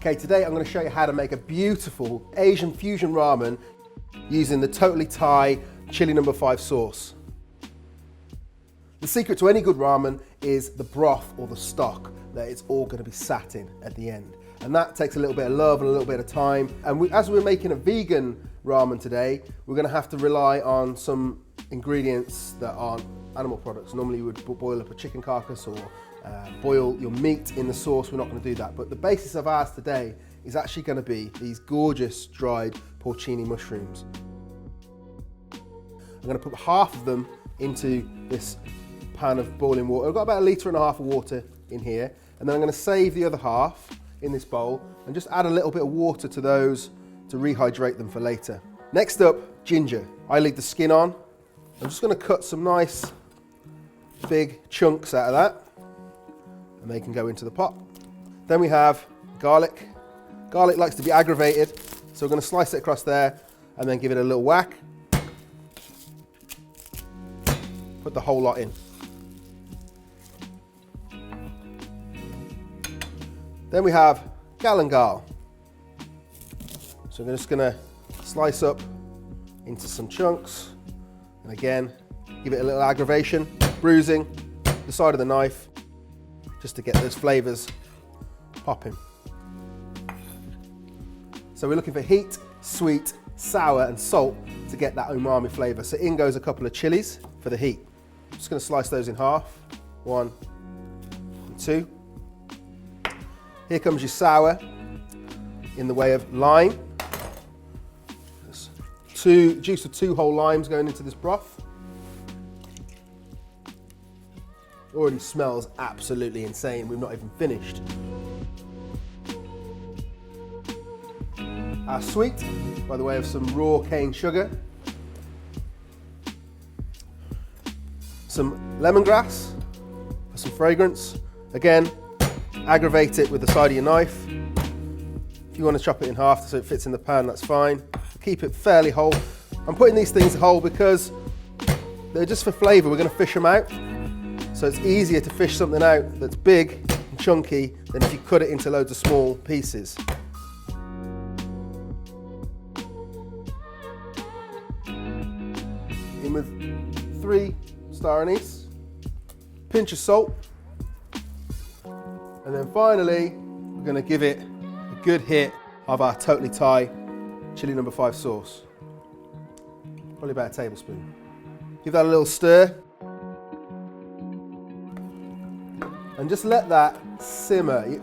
Okay, today I'm going to show you how to make a beautiful Asian fusion ramen using the Totally Thai Chilli No. 5 sauce. The secret to any good ramen is the broth or the stock that it's all going to be sat in at the end. And that takes a little bit of love and a little bit of time. And as we're making a vegan ramen today, we're going to have to rely on some ingredients that aren't animal products. Normally you would boil up a chicken carcass or boil your meat in the sauce. We're not going to do that. But the basis of ours today is actually going to be these gorgeous dried porcini mushrooms. I'm going to put half of them into this pan of boiling water. I've got about 1.5 litres of water in here, and then I'm going to save the other half in this bowl and just add a little bit of water to those to rehydrate them for later. Next up, ginger. I leave the skin on. I'm just going to cut some nice big chunks out of that, and they can go into the pot. Then we have garlic. Garlic likes to be aggravated, so we're going to slice it across there and then give it a little whack. Put the whole lot in. Then we have galangal. So I'm just going to slice up into some chunks, and again give it a little aggravation, bruising the side of the knife just to get those flavours popping. So we're looking for heat, sweet, sour and salt to get that umami flavour. So in goes a couple of chillies for the heat. I'm just going to slice those in half, 1 and 2. Here comes your sour in the way of lime. There's juice of 2 whole limes going into this broth. Already smells absolutely insane. We've not even finished. Our sweet, by the way of some raw cane sugar. Some lemongrass for some fragrance. Again, aggravate it with the side of your knife. If you want to chop it in half so it fits in the pan, that's fine. Keep it fairly whole. I'm putting these things whole because they're just for flavour. We're going to fish them out. So it's easier to fish something out that's big and chunky than if you cut it into loads of small pieces. In with 3 star anise, pinch of salt, and then finally we're going to give it a good hit of our Totally Thai Chilli No. 5 sauce. Probably about a tablespoon. Give that a little stir. And just let that simmer. You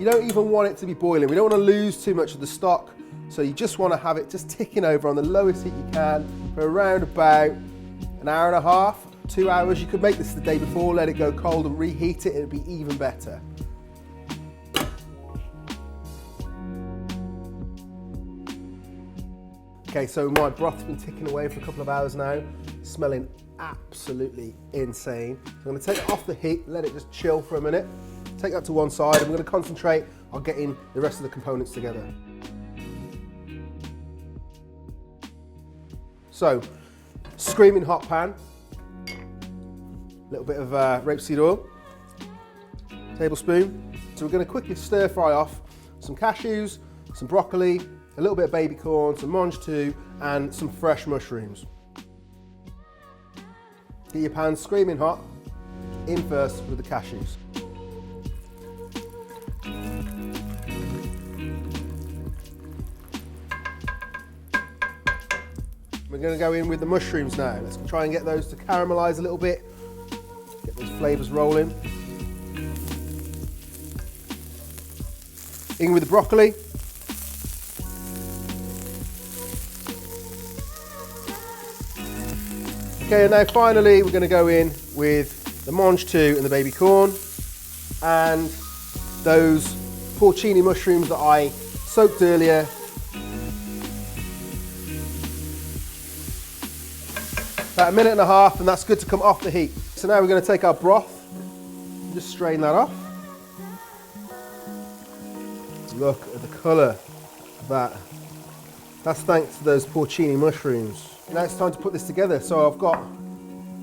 don't even want it to be boiling. We don't want to lose too much of the stock. So you just want to have it just ticking over on the lowest heat you can for around about 1.5 hours, 2 hours. You could make this the day before, let it go cold and reheat it. It'd be even better. Okay, so my broth's been ticking away for a couple of hours now, smelling absolutely insane. So I'm going to take it off the heat, let it just chill for a minute. Take that to one side. I'm going to concentrate on getting the rest of the components together. So, screaming hot pan, a little bit of rapeseed oil, tablespoon. So we're going to quickly stir fry off some cashews, some broccoli, a little bit of baby corn, some mange tout, and some fresh mushrooms. Get your pan screaming hot, in first with the cashews. We're going to go in with the mushrooms now. Let's try and get those to caramelise a little bit, get those flavours rolling. In with the broccoli. Okay, and now finally we're going to go in with the mange tout and the baby corn and those porcini mushrooms that I soaked earlier. About 1.5 minutes, and that's good to come off the heat. So now we're going to take our broth and just strain that off. Look at the colour of that. That's thanks to those porcini mushrooms. Now it's time to put this together. So I've got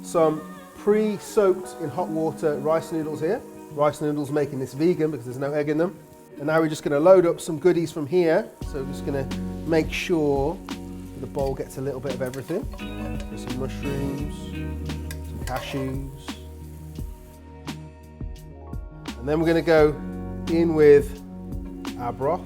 some pre-soaked in hot water rice noodles here. Rice noodles making this vegan because there's no egg in them. And now we're just going to load up some goodies from here. So we're just going to make sure that the bowl gets a little bit of everything. There's some mushrooms, some cashews. And then we're going to go in with our broth.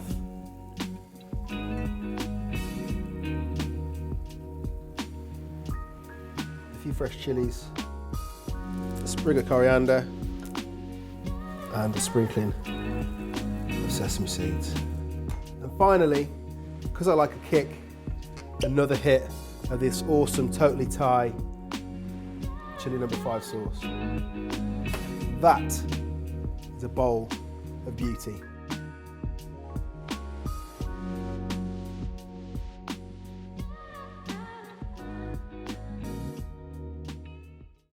A few fresh chillies, a sprig of coriander, and a sprinkling of sesame seeds. And finally, because I like a kick, another hit of this awesome Totally Thai Chilli No. 5 sauce. That is a bowl of beauty.